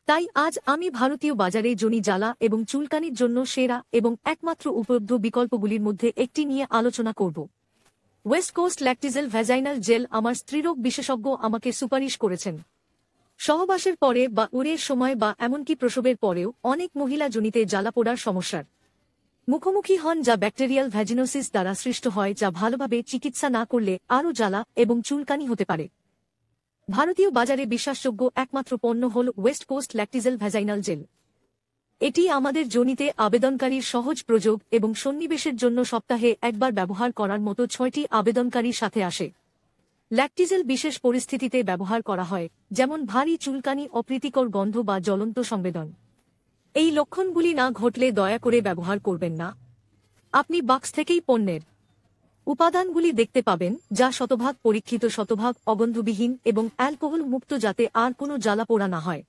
তাই আজ আমি ভারতীয় বাজারে জনি জ্বালা এবং চুলকানির জন্য সেরা এবং একমাত্র উপলব্ধ বিকল্পগুলির মধ্যে একটি নিয়ে আলোচনা করব। ওয়েস্ট কোস্ট ল্যাকটিজেল ভ্যাজাইনাল জেল আমার স্ত্রীরোগ বিশেষজ্ঞ আমাকে সুপারিশ করেছেন। সহবাসের পরে বা উড়ের সময় বা এমনকি প্রসবের পরেও অনেক মহিলা জনিতে জ্বালা পোড়ার সমস্যার মুখোমুখি হন, যা ব্যাকটেরিয়াল ভ্যাজিনোসিস দ্বারা সৃষ্ট হয়, যা ভালোভাবে চিকিৎসা না করলে আরও জ্বালা এবং চুলকানি হতে পারে। ভারতীয় বাজারে বিশ্বাসযোগ্য একমাত্র পণ্য হল ওয়েস্ট কোস্ট ল্যাকটিজেল ভ্যাজাইনাল জেল। এটি আমাদের যোনিতে আবেদনকারীর সহজ প্রযোগ এবং সন্নিবেশের জন্য সপ্তাহে একবার ব্যবহার করার মতো 6টি আবেদনকারীর সাথে আসে। ল্যাকটিজেল বিশেষ পরিস্থিতিতে ব্যবহার করা হয়, যেমন ভারী চুলকানি, অপ্রীতিকর গন্ধ বা জ্বলন্ত সংবেদন। এই লক্ষণগুলি না ঘটলে দয়া করে ব্যবহার করবেন না। আপনি বাক্স থেকেই পণ্যের উপাদানগুলি দেখতে পাবেন, যা শতভাগ পরীক্ষিত, শতভাগ অগন্ধবিহীন এবং অ্যালকোহল মুক্ত, যাতে আর কোনো জ্বালা পোড়া না হয়।